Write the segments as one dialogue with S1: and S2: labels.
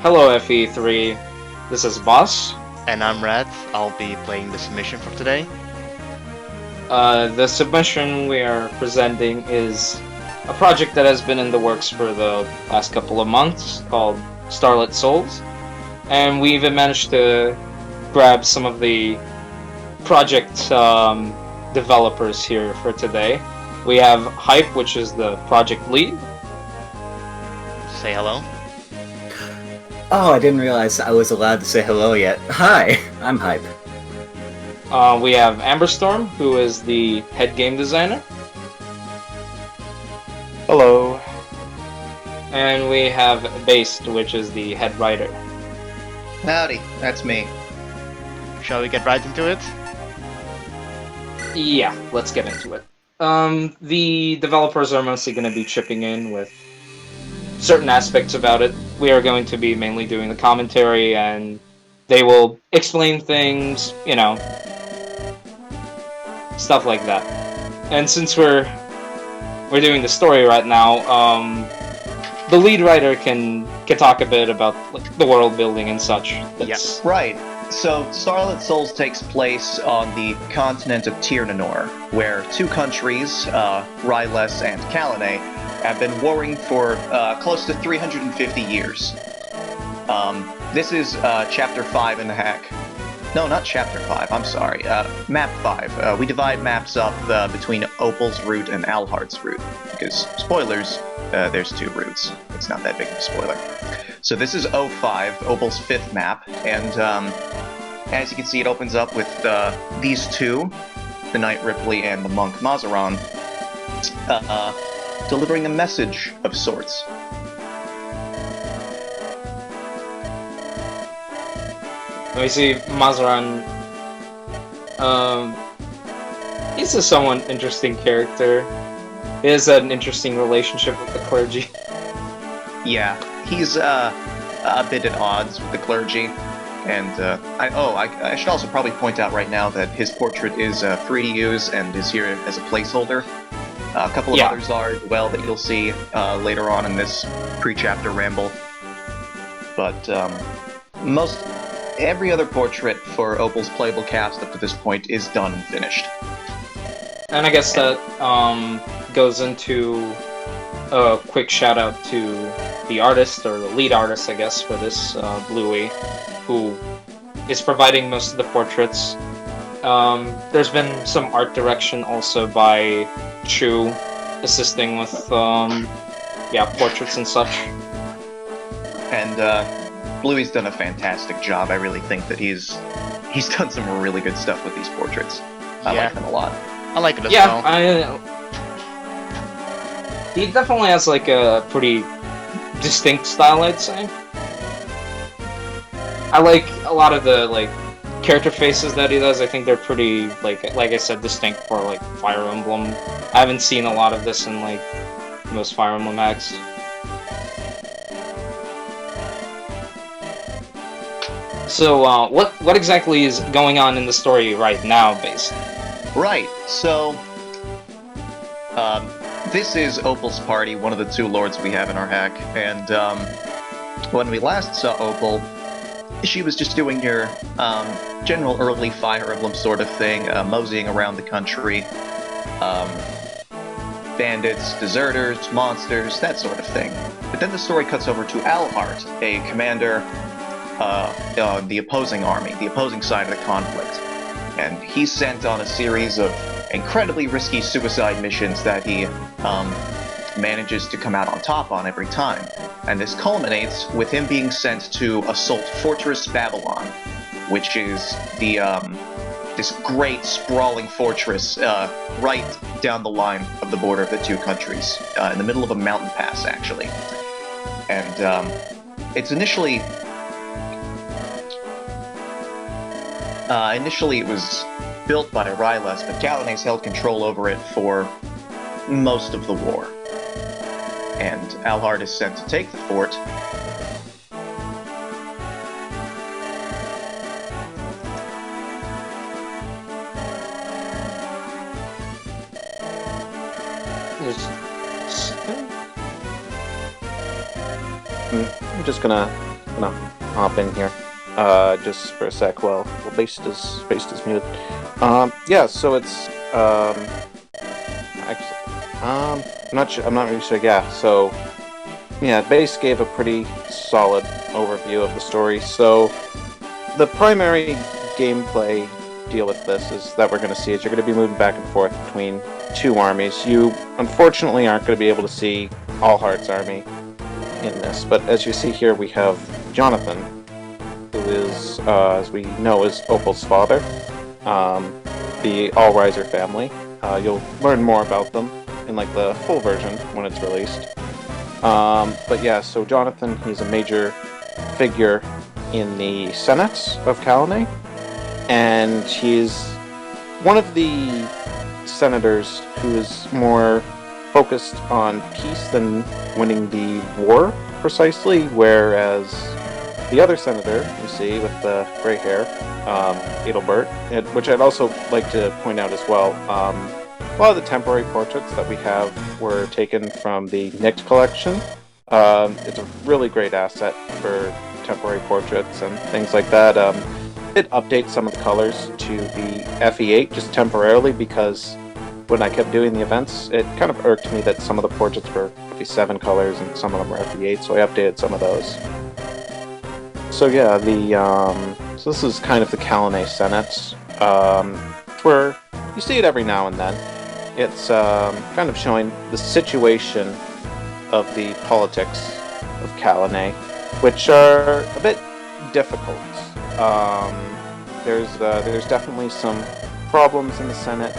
S1: Hello FE3, this is Boss.
S2: And I'm Radd. I'll be playing the submission for today.
S1: The submission we are presenting is a project that has been in the works for the last couple of months called Starlit Souls. And we even managed to grab some of the project developers here for today. We have Hype, which is the project lead.
S2: Say hello.
S3: Oh, I didn't realize I was allowed to say hello yet. Hi, I'm Hype.
S1: We have Amberstorm, who is the head game designer.
S4: Hello.
S1: And we have Based, which is the head writer.
S5: Howdy, that's me.
S2: Shall we get right into it?
S1: Yeah, let's get into it. The developers are mostly going to be chipping in with certain aspects about it. We are going to be mainly doing the commentary, and they will explain things, you know, stuff like that. And since we're doing the story right now, the lead writer can talk a bit about like, the world building and such.
S2: Yes.
S5: Right. So, Starlit Souls takes place on the continent of Tirnanor, where two countries, Ryles and Kalane, have been warring for close to 350 years. This is Chapter 5 in the hack. No, not Chapter 5, I'm sorry. Map 5. We divide maps up between Opal's route and Alhard's route, because, spoilers, there's two routes. It's not that big of a spoiler. So this is O5, Opal's 5th map, and as you can see, it opens up with these two, the Knight Ripley and the Monk Mazaran, delivering a message of sorts.
S1: We see Mazaran. He's a somewhat interesting character. He has an interesting relationship with the clergy.
S5: Yeah, he's a bit at odds with the clergy, and I should also probably point out right now that his portrait is free to use and is here as a placeholder. A couple of others are as well that you'll see later on in this pre-chapter ramble. But every other portrait for Opal's playable cast up to this point is done and finished.
S1: And I guess that goes into a quick shout out to the artist, or the lead artist, I guess, for this, Bluey, who is providing most of the portraits. There's been some art direction also by Chu, assisting with, portraits and such.
S5: And Bluey's done a fantastic job. I really think that he's done some really good stuff with these portraits. I like them a lot.
S2: I like it as well.
S1: He definitely has like a pretty distinct style, I'd say. I like a lot of the like character faces that he does. I think they're pretty like I said, distinct for like Fire Emblem. I haven't seen a lot of this in like most Fire Emblem hacks. So, what exactly is going on in the story right now, Based?
S5: Right, so this is Opal's party, one of the two lords we have in our hack, and when we last saw Opal, she was just doing your general early Fire Emblem sort of thing, moseying around the country, bandits, deserters, monsters, that sort of thing. But then the story cuts over to Alhart, a commander on the opposing army, the opposing side of the conflict. And he's sent on a series of incredibly risky suicide missions that he manages to come out on top on every time. And this culminates with him being sent to assault Fortress Babylon, which is the this great sprawling fortress right down the line of the border of the two countries, in the middle of a mountain pass, actually. And it's initially it was built by Ryles, but Kalane's held control over it for most of the war. And Alhard is sent to take the fort.
S4: I'm gonna hop in here just for a sec while Based is muted. Yeah, so it's actually I'm not sure. I'm not really sure. Yeah, so yeah, Base gave a pretty solid overview of the story. So the primary gameplay deal with this is that we're going to see is you're going to be moving back and forth between two armies. You unfortunately aren't going to be able to see All Heart's army in this, but as you see here, we have Jonathan, who is, as we know, is Opal's father, the All Riser family. You'll learn more about them in like the full version when it's released. But yeah, so Jonathan, he's a major figure in the Senate of Kalane, and he's one of the senators who is more focused on peace than winning the war, precisely, whereas the other senator, you see, with the gray hair, Adelbert, which I'd also like to point out as well, a lot of the temporary portraits that we have were taken from the Nicked collection. It's a really great asset for temporary portraits and things like that. It updates some of the colors to the FE8 just temporarily because when I kept doing the events, it kind of irked me that some of the portraits were FE7 colors and some of them were FE8, so I updated some of those. So yeah, so this is kind of the Kalane Senate, where you see it every now and then. It's kind of showing the situation of the politics of Kalane, which are a bit difficult. There's definitely some problems in the Senate.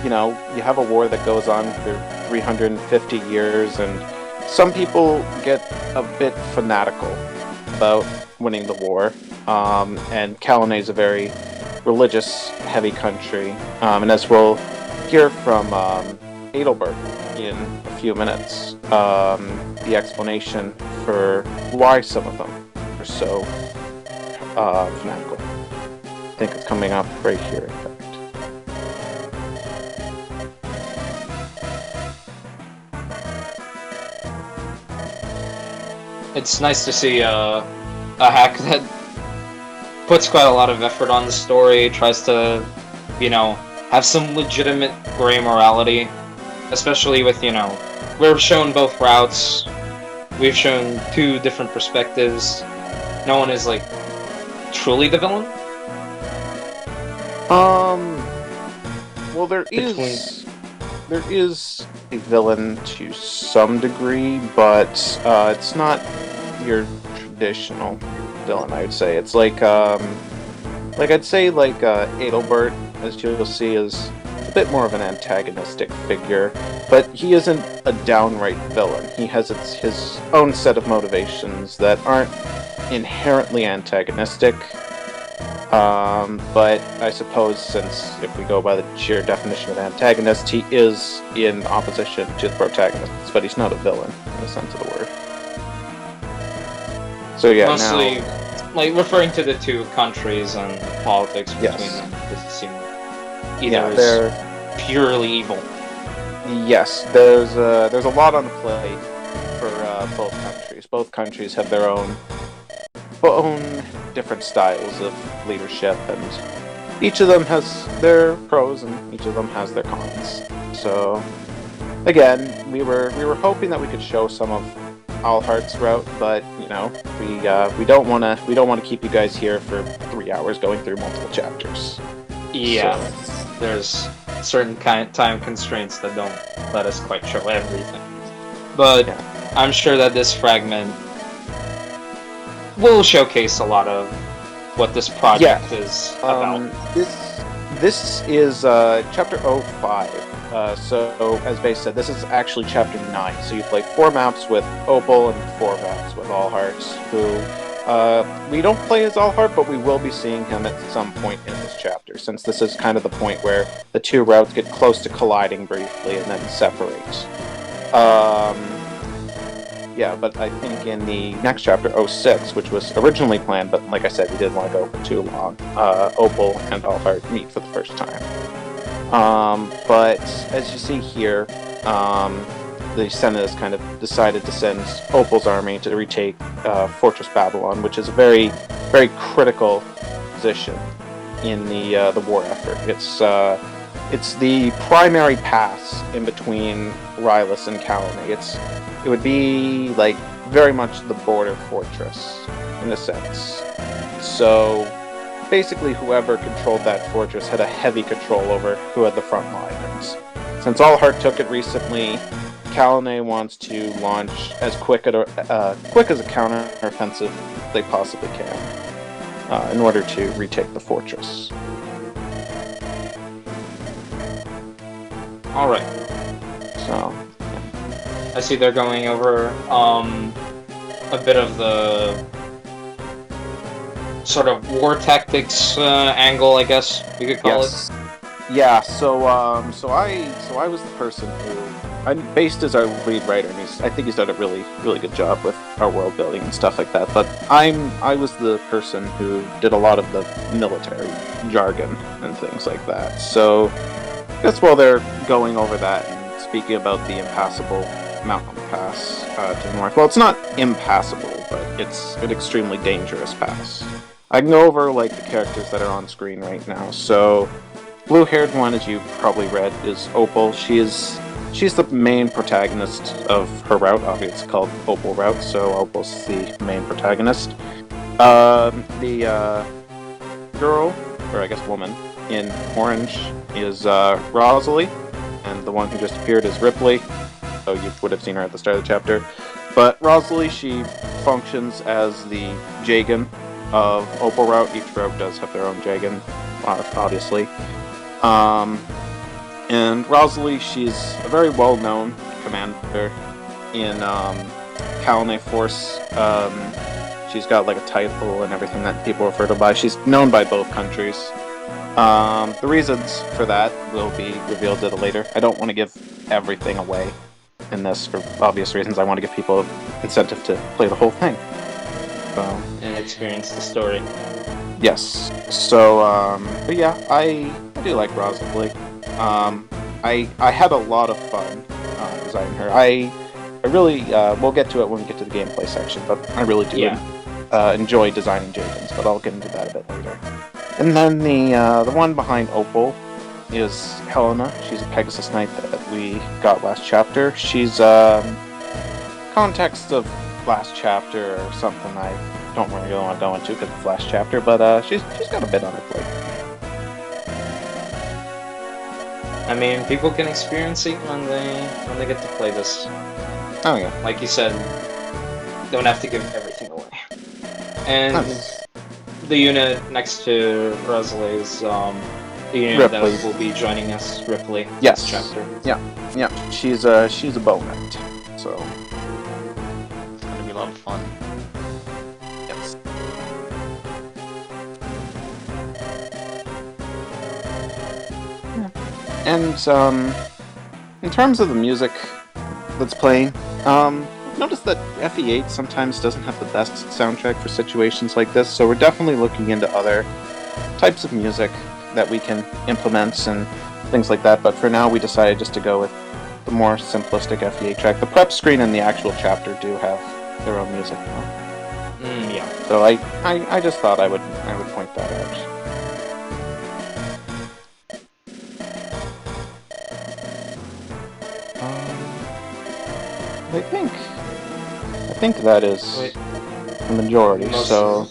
S4: You know, you have a war that goes on for 350 years, and some people get a bit fanatical about winning the war. And Kalane is a very religious-heavy country, and as we'll hear from Adelbert in a few minutes, the explanation for why some of them are so fanatical. I think it's coming up right here, in fact.
S1: It's nice to see a hack that puts quite a lot of effort on the story, tries to, you know, have some legitimate gray morality, especially with, you know, we're shown both routes, we've shown two different perspectives, no one is, like, truly the villain?
S4: Well, there is a villain to some degree, but it's not your traditional villain, I would say. It's like I'd say Adelbert, as you'll see, is a bit more of an antagonistic figure, but he isn't a downright villain. He has his own set of motivations that aren't inherently antagonistic, but I suppose since if we go by the sheer definition of antagonist, he is in opposition to the protagonist, but he's not a villain in the sense of the word. So yeah,
S1: mostly,
S4: now,
S1: like, referring to the two countries and politics between
S4: yes.
S1: them, does it seem either is purely evil?
S4: Yes, there's a lot on the plate for both countries. Both countries have their own different styles of leadership, and each of them has their pros and each of them has their cons. So again, we were hoping that we could show some of Allheart's route, but you know, we don't want to keep you guys here for 3 hours going through multiple chapters.
S1: Yeah,
S4: so,
S1: there's certain kind of time constraints that don't let us quite show everything. But yeah, I'm sure that this fragment will showcase a lot of what this project is about.
S4: This is chapter 05. So, as Base said, this is actually chapter 9. So you play 4 maps with Opal and 4 maps with Allheart, who we don't play as Allheart, but we will be seeing him at some point in this chapter, since this is kind of the point where the two routes get close to colliding briefly and then separate. Yeah, but I think in the next chapter, 06, which was originally planned, but like I said, we didn't want to go for too long, Opal and Allheart meet for the first time. But as you see here, the Senate has kind of decided to send Opal's army to retake Fortress Babylon, which is a very, very critical position in the war effort. It's the primary pass in between Rylus and Kalane. It would be like very much the border fortress in a sense. So basically, whoever controlled that fortress had a heavy control over who had the front lines. Since Allheart took it recently, Kalane wants to launch as quick as a counteroffensive they possibly can in order to retake the fortress.
S1: All right.
S4: So
S1: I see they're going over a bit of the sort of war tactics angle, I guess we could call it.
S4: Yeah. So I was the person who Based as our lead writer, and I think he's done a really good job with our world building and stuff like that. But I was the person who did a lot of the military jargon and things like that. So I guess while they're going over that and speaking about the impassable mountain pass to the north, well, it's not impassable, but it's an extremely dangerous pass. I can go over like the characters that are on screen right now. So blue-haired one, as you probably read, is Opal. She's the main protagonist of her route. Obviously, it's called Opal Route, so Opal's the main protagonist. The girl, or I guess woman, in orange is Rosalie, and the one who just appeared is Ripley. So you would have seen her at the start of the chapter. But Rosalie, she functions as the Jagan of Opal Route. Each route does have their own Jagan, obviously. And Rosalie, she's a very well-known commander in Kalane Force. She's got like a title and everything that people refer to by. She's known by both countries. The reasons for that will be revealed a little later. I don't want to give everything away in this for obvious reasons. I want to give people incentive to play the whole thing.
S1: And experience the story.
S4: Yes. So, but yeah, I do like Rosalie. I had a lot of fun designing her. I really, we'll get to it when we get to the gameplay section, but I really do enjoy designing Jagans, but I'll get into that a bit later. And then the one behind Opal is Helena. She's a Pegasus Knight that we got last chapter. She's, context of last chapter or something I don't really want to go into because it's last chapter, but she's got a bit on her plate.
S1: I mean, people can experience it when they get to play this.
S4: Oh yeah.
S1: Like you said, don't have to give everything away. And the unit next to Rosalie is the unit
S4: Ripley.
S1: that will be joining us, Ripley.
S4: Yes.
S1: This chapter.
S4: Yeah. She's a bow knight, so
S2: It's gonna be a lot of fun.
S4: yes. And in terms of the music that's playing, I've noticed that FE8 sometimes doesn't have the best soundtrack for situations like this, so we're definitely looking into other types of music that we can implement and things like that, but for now we decided just to go with the more simplistic FE8 track. The prep screen and the actual chapter do have their own music now.
S1: Yeah.
S4: So I just thought I would point that out. I think that is the majority.
S1: Most
S4: So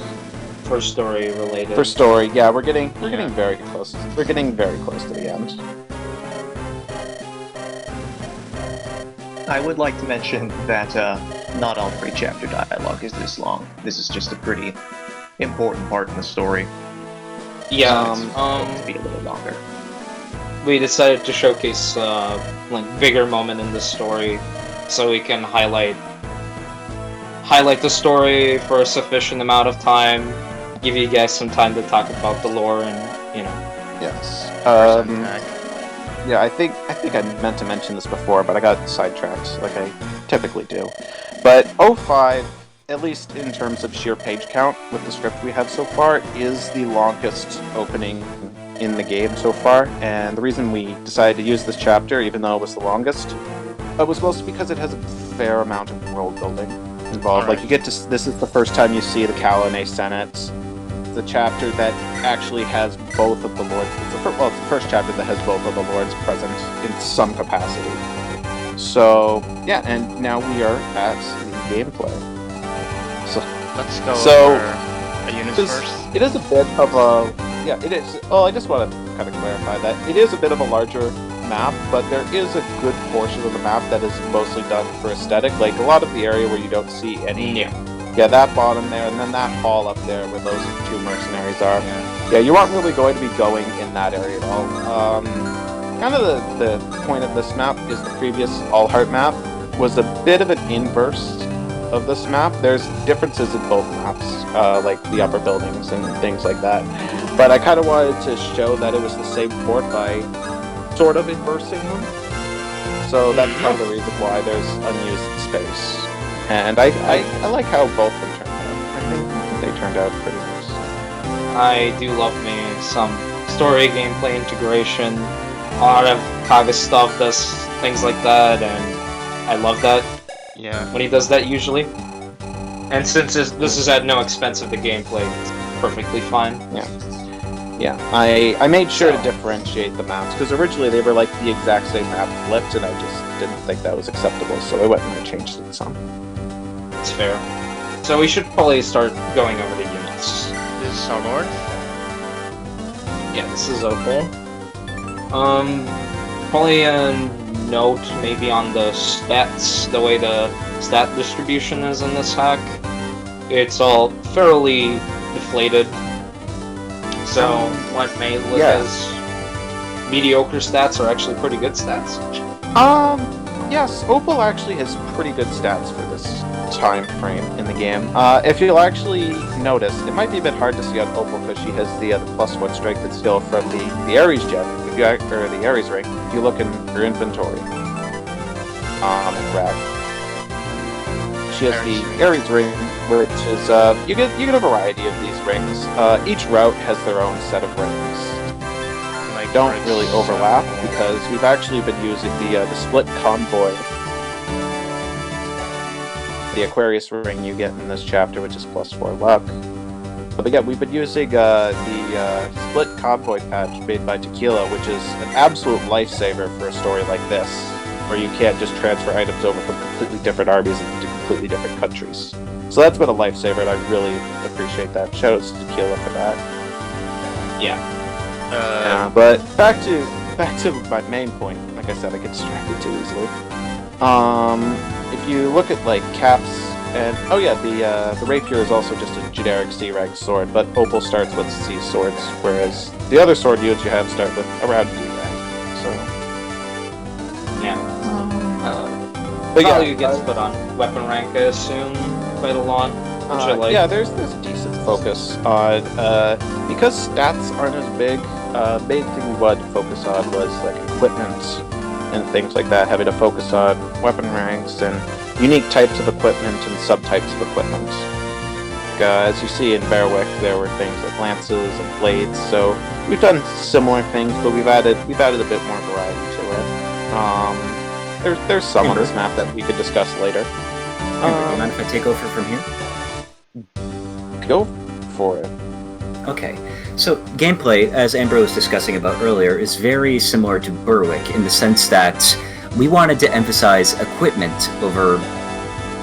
S1: for story related.
S4: for story, yeah, we're getting very close. We're getting very close to the end.
S5: I would like to mention that not all pre-chapter dialogue is this long. This is just a pretty important part in the story.
S1: Yeah.
S5: So it's supposed to be a little longer.
S1: We decided to showcase like bigger moment in the story, so we can highlight the story for a sufficient amount of time, give you guys some time to talk about the lore and
S4: Yes.
S2: Attack.
S4: Yeah, I think I meant to mention this before, but I got sidetracked, like I typically do. But 05, at least in terms of sheer page count with the script we have so far, is the longest opening in the game so far. And the reason we decided to use this chapter, even though it was the longest, It was mostly because it has a fair amount of world building involved.
S2: Alright.
S4: Like, you get to... This is the first time you see the Kalane Senate. The chapter that actually has both of the lords. It's the first chapter that has both of the lords present in some capacity. So, yeah, and now we are at the gameplay. So,
S2: Let's go
S4: So,
S2: over the units first.
S4: it is a bit of a... Yeah, it is... Oh, I just want to kind of clarify that. It is a bit of a larger map, but there is a good portion of the map that is mostly done for aesthetic. Like, a lot of the area where you don't see any... Yeah, that bottom there, and then that hall up there where those two mercenaries are. Yeah, you aren't really going to be going in that area at all. Kind of the point of this map is the previous Allheart map was a bit of an inverse of this map. There's differences in both maps, like the upper buildings and things like that. But I kind of wanted to show that it was the same port by sort of inversing them. So that's part of the reason why there's unused space. And I like how both of them turned out. I think they turned out pretty nice.
S1: I do love me some story gameplay integration. A lot of Kaga stuff does things like that, and I love that
S2: Yeah.
S1: when he does that usually. And since this is at no expense of the gameplay, it's perfectly fine.
S4: Yeah, I made sure to differentiate the maps, because originally they were like the exact same map flipped, and I just didn't think that was acceptable, so I went and I changed it some.
S1: It's fair. So we should probably start going over the units.
S2: This is our lord.
S1: Yeah, this is Opal. Probably a note maybe on the stats, the way the stat distribution is in this hack. It's all fairly deflated. So what may look as mediocre stats are actually pretty good stats.
S4: Yes, Opal actually has pretty good stats for this time frame in the game. If you'll actually notice, it might be a bit hard to see on Opal because she has the +1 strength and skill from the Ares gem, or the Ares ring. If you look in her inventory, Radd, she has the Ares ring, which is you get a variety of these rings. Each route has their own set of rings.
S2: Like
S4: Don't really overlap because we've actually been using the split convoy, the Aquarius ring you get in this chapter, which is +4 luck. But yeah, we've been using the split convoy patch made by Tequila, which is an absolute lifesaver for a story like this, where you can't just transfer items over from completely different armies into completely different countries. So that's been a lifesaver, and I really appreciate that. Shoutouts to Tequila for that.
S1: Yeah.
S4: But back to my main point. Like I said, I get distracted too easily. If you look at like caps and the rapier is also just a generic C rank sword, but Opal starts with C swords, whereas the other sword units you have start with around D rank. So
S1: Yeah.
S4: but
S1: Value gets put on weapon rank, I assume, quite a lot. Which I like.
S4: yeah, there's a decent focus on because stats aren't as big. Main thing we wanted to focus on was like equipment and things like that. Having to focus on weapon ranks and unique types of equipment and subtypes of equipment. As you see in Berwick, there were things like lances and blades. So we've done similar things, but we've added a bit more variety to it. There's some on this map that we could discuss later.
S3: Do you mind if I take over from here?
S4: Go for it.
S3: Okay, so gameplay, as Amber was discussing about earlier, is very similar to Berwick in the sense that we wanted to emphasize equipment over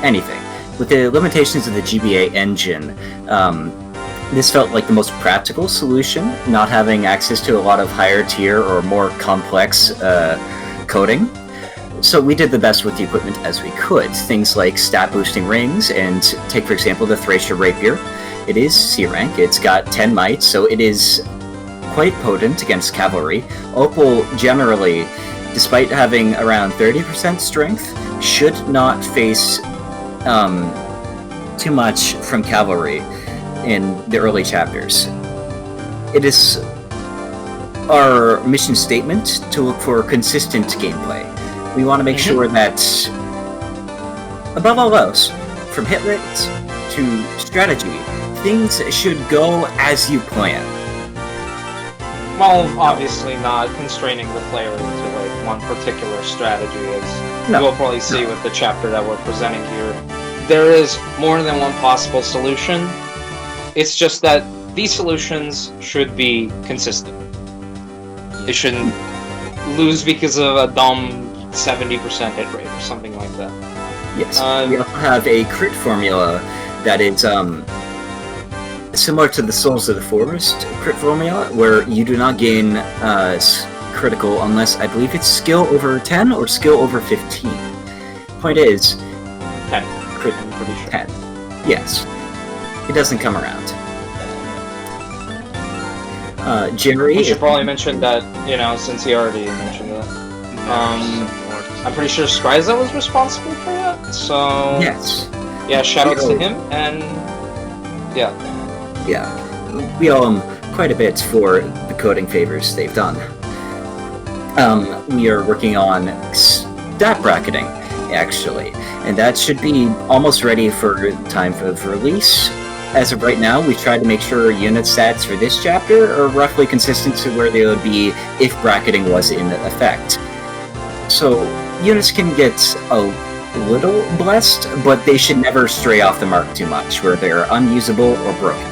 S3: anything. With the limitations of the GBA engine, this felt like the most practical solution, not having access to a lot of higher tier or more complex coding. So we did the best with the equipment as we could. Things like stat boosting rings, and take for example the Thracia Rapier. It is C rank, it's got 10 might, so it is quite potent against cavalry. Opal generally, despite having around 30% strength, should not face too much from cavalry in the early chapters. It is our mission statement to look for consistent gameplay. We want to make sure that, above all else, from hit rates to strategy, things should go as you plan.
S1: Well, obviously not constraining the player into like one particular strategy, as
S3: No.
S1: you will probably see with the chapter that we're presenting here, there is more than one possible solution. It's just that these solutions should be consistent. They shouldn't lose because of a dumb 70% hit rate or something like that.
S3: Yes. We also have a crit formula that is similar to the Souls of the Forest crit formula, where you do not gain critical unless, I believe it's skill over 10 or skill over 15. Point is...
S1: 10.
S3: Crit
S1: I'm pretty sure.
S3: 10. Yes. It doesn't come around. Jerry...
S1: We should probably mention that, since he already mentioned that. I'm pretty sure Skryza was responsible for that, so...
S3: Yes.
S1: Yeah, shoutouts to him, and... Yeah.
S3: Yeah. We owe him quite a bit for the coding favors they've done. We are working on stat bracketing, actually, and that should be almost ready for time of release. As of right now, we've tried to make sure unit stats for this chapter are roughly consistent to where they would be if bracketing was in effect. So, units can get a little blessed, but they should never stray off the mark too much, where they're unusable or broken.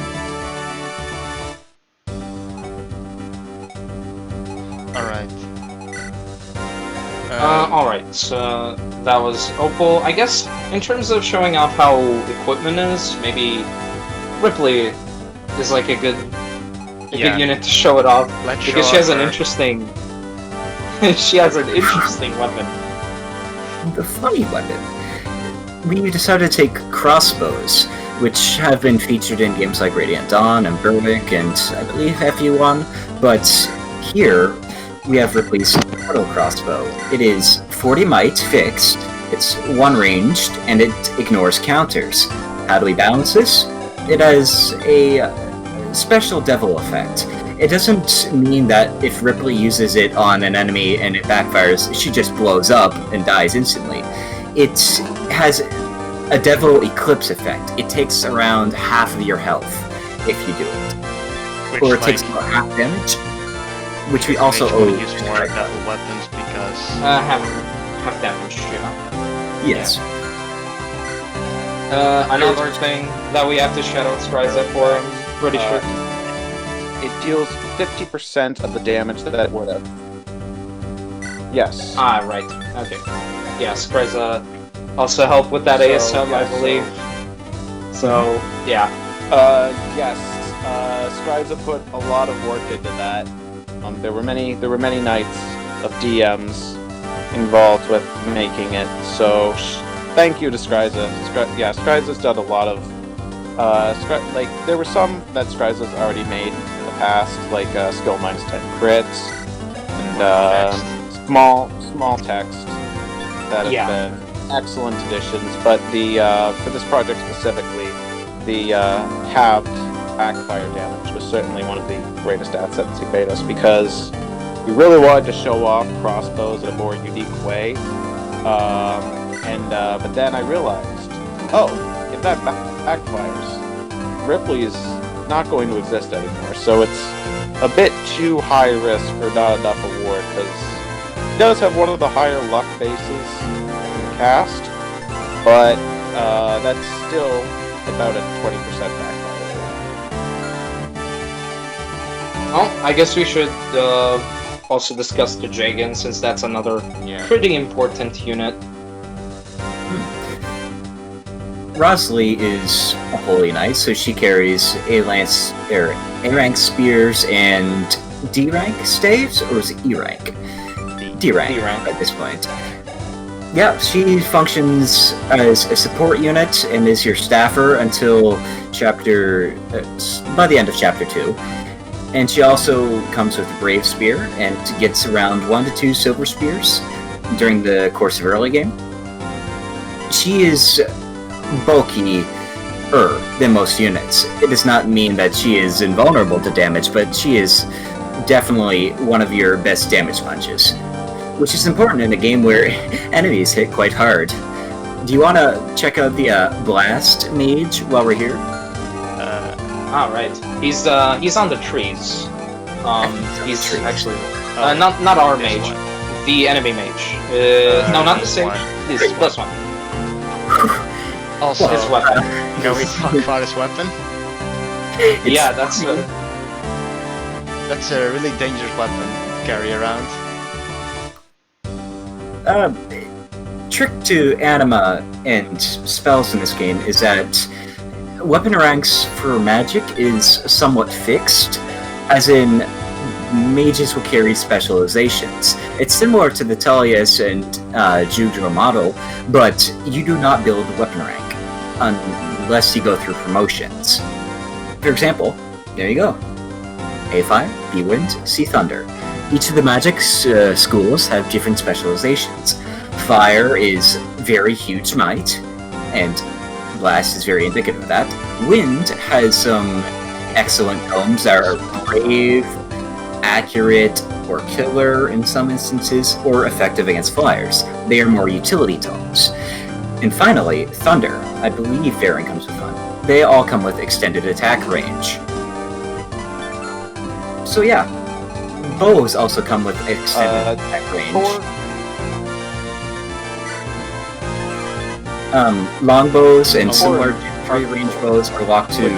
S1: Alright, so that was Opal. I guess, in terms of showing off how equipment is, maybe Ripley is like a good unit to show it off. Because she has an interesting... she has an interesting weapon.
S3: The funny weapon. We decided to take crossbows, which have been featured in games like Radiant Dawn and Berwick and I believe FE1, but here we have Ripley's portal crossbow. It is 40 might fixed, it's one ranged, and it ignores counters. How do we balance this? It has a special devil effect. It doesn't mean that if Ripley uses it on an enemy and it backfires, she just blows up and dies instantly. It has a devil eclipse effect. It takes around half of your health if you do it. Or it takes about half damage, which we also owe.
S2: Use more devil weapons because
S1: half damage, yeah.
S3: Yes.
S1: Another thing that we have to shout out Skryza for, I'm pretty sure.
S4: It deals 50% of the damage that it would have. Yes.
S1: Ah, right. Okay. Yeah, Skryza also helped with that ASM, I believe. So, yeah.
S4: Yes. Skryza put a lot of work into that. There were many nights of DMs involved with making it. So, thank you to Skryza. Skryza's done a lot of. There were some that Skryza's already made in the past, like skill minus 10 crits and small text that have been excellent additions. But the for this project specifically, the halved backfire damage was certainly one of the greatest assets he made us, because we really wanted to show off crossbows in a more unique way. But then I realized, if that backfires, Ripley is not going to exist anymore. So it's a bit too high risk for not enough reward, because he does have one of the higher luck bases in the cast, but that's still about a 20% backfire.
S1: Well, I guess we should also discuss the Jagan, since that's another pretty important unit.
S3: Rosalie is a holy knight, so she carries A-rank spears and D-rank staves, or is it E-rank? D-rank at this point. Yeah, she functions as a support unit and is your staffer until by the end of chapter 2. And she also comes with a Brave Spear and gets around 1 to 2 Silver Spears during the course of early game. She is bulkier than most units. It does not mean that she is invulnerable to damage, but she is definitely one of your best damage punches, which is important in a game where enemies hit quite hard. Do you want to check out the Blast Mage while we're here?
S1: Right. He's on the trees. He's actually not our mage. The enemy mage. No, not the same.
S2: one.
S1: This is +1.
S2: Also,
S1: His weapon.
S2: can we talk about his weapon?
S1: Yeah, that's
S2: That's a really dangerous weapon to carry around.
S3: Trick to anima and spells in this game is that weapon ranks for magic is somewhat fixed, as in mages will carry specializations. It's similar to the Talius and Judro model, but you do not build weapon rank unless you go through promotions. For example, there you go. A Fire, B Wind, C Thunder. Each of the magic schools have different specializations. Fire is very huge might, and Blast is very indicative of that. Wind has some excellent tomes that are brave, accurate, or killer in some instances, or effective against flyers. They are more utility tomes. And finally, Thunder. I believe Varen comes with Thunder. They all come with extended attack range. So yeah, bows also come with extended attack range. Longbows and similar free-range bows are locked to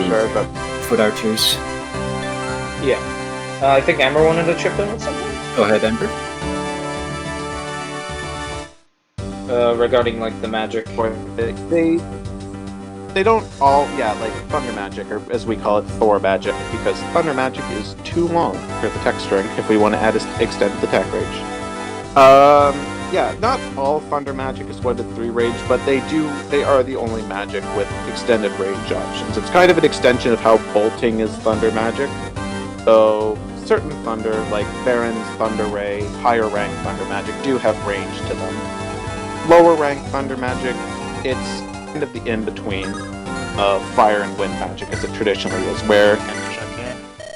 S3: foot archers.
S1: Yeah. I think Amber wanted to chip in with something?
S3: Go ahead, Ember.
S1: Regarding, like, the magic.
S4: They don't all, like Thunder Magic, or as we call it, Thor Magic, because Thunder Magic is too long for the text string if we want to add extended attack range. Not all Thunder Magic is 1 to 3 range, but they are the only magic with extended range options. It's kind of an extension of how bolting is Thunder Magic. So, certain Thunder, like Varen's Thunder Ray, higher rank Thunder Magic, do have range to them. Lower rank Thunder Magic, it's kind of the in-between of Fire and Wind Magic, as it traditionally is, where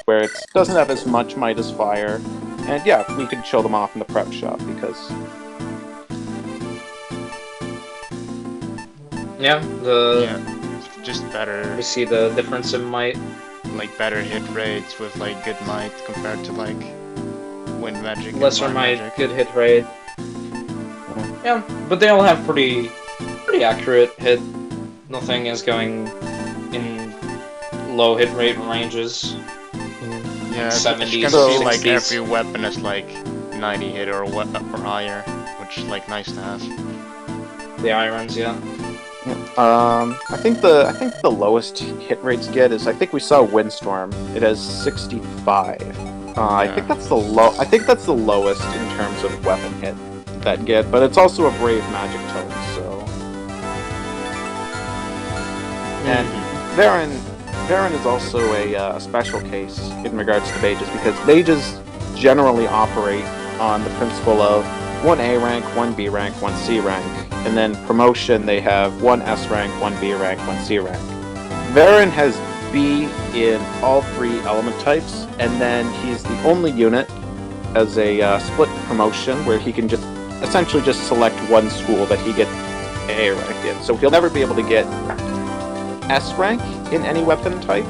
S4: it doesn't have as much might as Fire. And yeah, we could show them off in the prep shop, because...
S1: Yeah,
S2: just better.
S1: we see the difference in might.
S2: Like better hit rates with like good might compared to like wind magic. and
S1: Lesser
S2: fire
S1: might,
S2: magic.
S1: good hit rate. Yeah, but they all have pretty accurate hit. Nothing is going in low hit rate ranges.
S2: Yeah, it's
S1: 70s,
S2: gonna be like
S1: 60s.
S2: every weapon is like 90 hit or higher, which is like nice to have.
S1: The irons, yeah.
S4: I think the lowest hit rates get is, I think we saw Windstorm. It has 65. I think that's the lowest in terms of weapon hit that get, but it's also a brave magic tome, so. And Varen is also a special case in regards to mages, because mages generally operate on the principle of 1 A rank, 1 B rank, 1 C rank, and then promotion they have 1 S rank, 1 B rank, 1 C rank. Varen has B in all 3 element types, and then he's the only unit as a split promotion where he can just essentially just select 1 school that he gets A rank in. So he'll never be able to get S rank in any weapon type,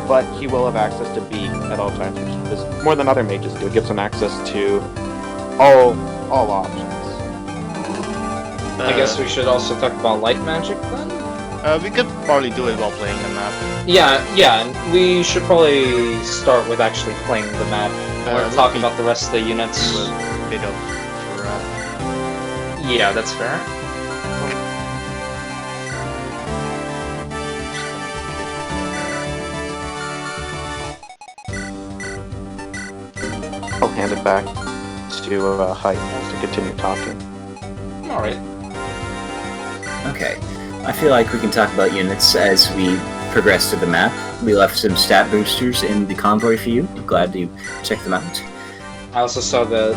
S4: but he will have access to B at all times, which is more than other mages do. It gives him access to all options.
S1: I guess we should also talk about light magic then?
S2: We could probably do it while playing the map.
S1: Yeah, and we should probably start with actually playing the map. Or talk about the rest of the units.
S2: A bit of
S1: Yeah, that's fair.
S4: I'll hand it back to Hype to continue talking.
S1: Alright.
S3: Okay. I feel like we can talk about units as we progress to the map. We left some stat boosters in the convoy for you. I'm glad you check them out.
S1: I also saw the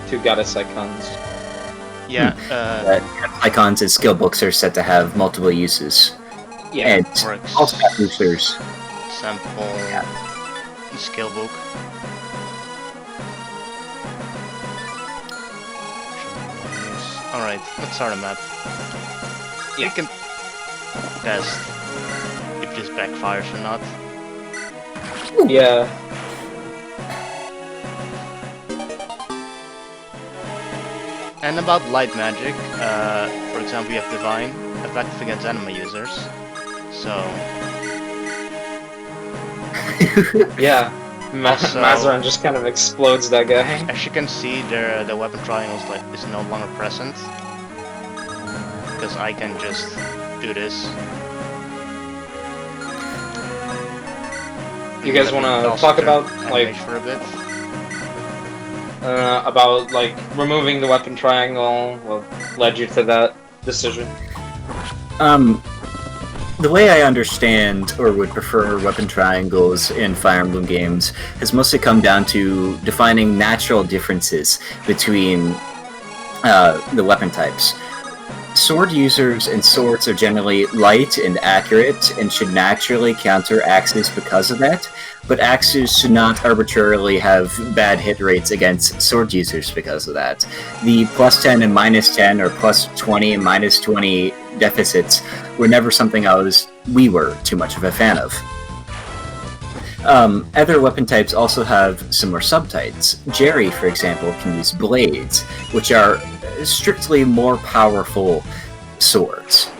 S1: 2 goddess icons.
S2: Yeah,
S3: Icons and skill books are said to have multiple uses.
S1: Yeah,
S3: And
S2: works.
S3: all stat boosters.
S2: Sample skill book. Alright, let's start a map.
S1: Yeah.
S2: We can test if this backfires or not. And about light magic, for example, you have Divine, effective against enemy users. So,
S1: Yeah.
S2: Also-
S1: Mazarin just kind of explodes that guy.
S2: as you can see, the weapon triangle is no longer present. Because I can just do this.
S1: You guys want to talk about like
S2: for a bit?
S1: like removing the weapon triangle? What led you to that decision?
S3: The way I understand or would prefer weapon triangles in Fire Emblem games has mostly come down to defining natural differences between the weapon types. Sword users and swords are generally light and accurate and should naturally counter axes because of that, but axes should not arbitrarily have bad hit rates against sword users because of that. The plus 10 and minus 10 or plus 20 and minus 20 deficits were never something we were too much of a fan of. Other weapon types also have similar subtypes. Jerry, for example, can use blades, which are strictly more powerful swords.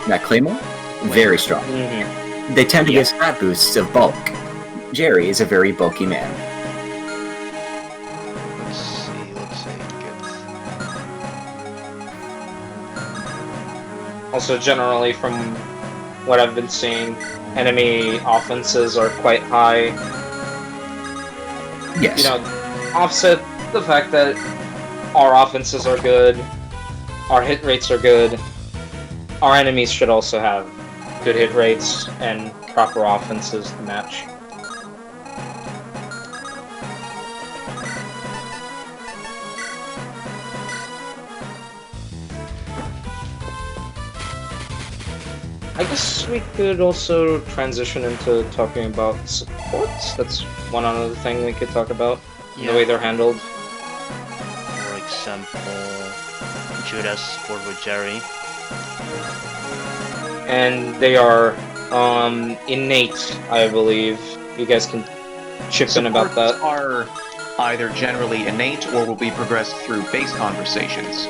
S3: That Claymore? Very strong.
S1: Mm-hmm.
S3: They tend to get stat boosts of bulk. Jerry is a very bulky man.
S2: Let's see, good.
S1: Also, generally, from what I've been seeing, enemy offenses are quite high.
S3: Yes.
S1: You know, offset the fact that our offenses are good, our hit rates are good, our enemies should also have good hit rates and proper offenses to match. I guess we could also transition into talking about supports. That's one other thing we could talk about, the way they're handled.
S2: For example, Judas support with Jerry.
S1: And they are innate, I believe. You guys can chip in about that.
S5: Supports are either generally innate or will be progressed through base conversations,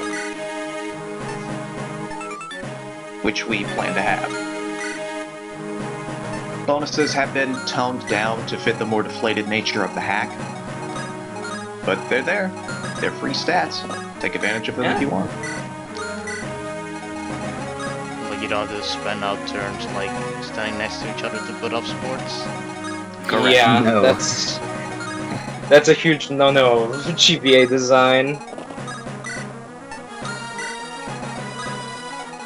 S5: which we plan to have. Bonuses have been toned down to fit the more deflated nature of the hack, but they're there. They're free stats. Take advantage of them if you want.
S2: Like you don't have to spend out turns like standing next to each other to put up sports.
S5: Correct.
S1: Yeah,
S3: No.
S1: that's a huge no-no of GBA design.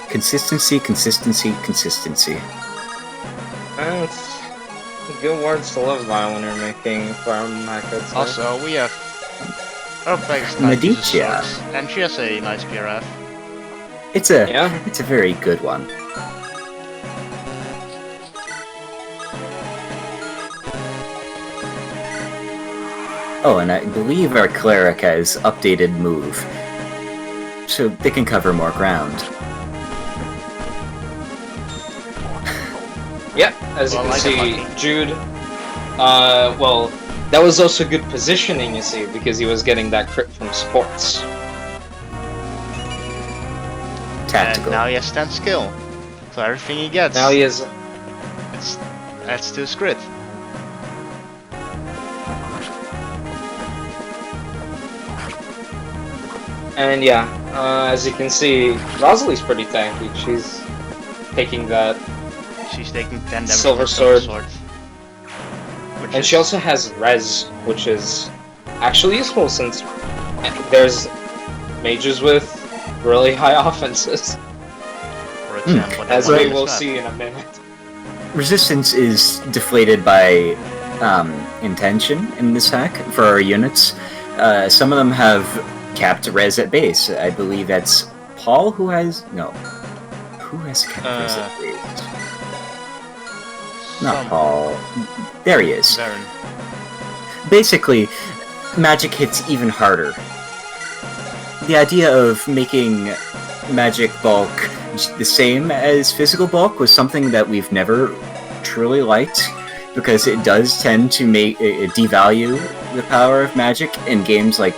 S3: Consistency, consistency, consistency.
S1: It's good words to live by when you're making Fire Emblem hack, I'd say.
S2: Also, we have Urbex
S3: Medicia.
S2: and she has a nice PRF.
S3: It's a
S1: Yeah.
S3: it's a very good one. Oh, and I believe our cleric has updated move, so they can cover more ground.
S1: Yeah, as you
S2: Well,
S1: can
S2: I
S1: see,
S2: get lucky.
S1: Jude, well, that was also good positioning, you see, because he was getting that crit from sports.
S3: Tactical.
S2: And now he has 10 skill. So everything he gets,
S1: Now he is...
S2: adds to his crit.
S1: And yeah, as you can see, Rosalie's pretty tanky. She's taking that,
S2: She's taking 10 damage
S1: Silver
S2: from the
S1: sword.
S2: Which
S1: and
S2: is,
S1: she also has res, which is actually useful since there's mages with really high offenses,
S2: for example, that
S1: as
S2: one
S1: we
S2: on the
S1: will
S2: map.
S1: see in a minute.
S3: Resistance is deflated by intention in this hack for our units. Some of them have capped res at base. I believe that's Paul who has... No. Who has capped res at base? Not
S2: Some-
S3: Paul. There he is.
S2: Baron.
S3: Basically, magic hits even harder. The idea of making magic bulk the same as physical bulk was something that we've never truly liked, because it does tend to make devalue the power of magic in games like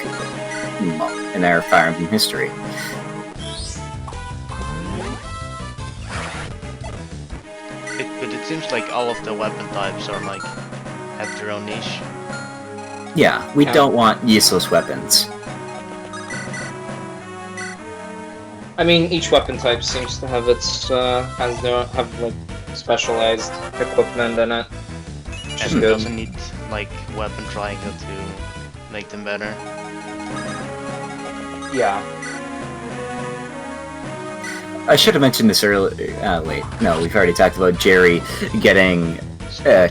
S3: in our Fire Emblem history.
S2: But it seems like all of the weapon types are like have their own niche.
S3: Yeah, we
S1: Yeah.
S3: don't want useless weapons.
S1: I mean, each weapon type seems to have its have like specialized equipment in it, which is
S2: And it
S1: good.
S2: doesn't need like weapon triangle to make them better.
S1: Yeah.
S3: I should have mentioned this earlier. Wait, no, we've already talked about Jerry getting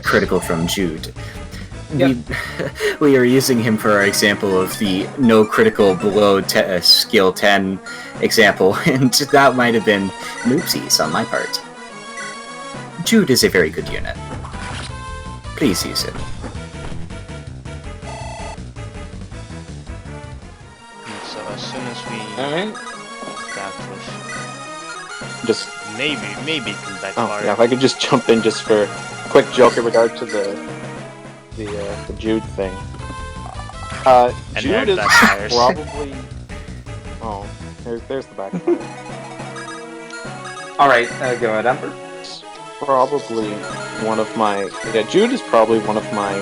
S3: critical from Jude.
S1: Yep.
S3: We are using him for our example of the no critical below skill 10 example, and that might have been noopsies on my part. Jude is a very good unit. Please use it.
S2: And so as soon as we
S1: Alright.
S2: that with
S4: Just
S2: maybe it can
S4: oh
S2: backfire.
S4: yeah, if I could just jump in just for a quick joke in regard to the Jude thing.
S2: And
S4: Jude
S2: there
S4: is
S2: backfires.
S4: probably oh there's the backfire.
S1: Alright, go ahead, Emperor.
S4: Probably one of my Jude is probably one of my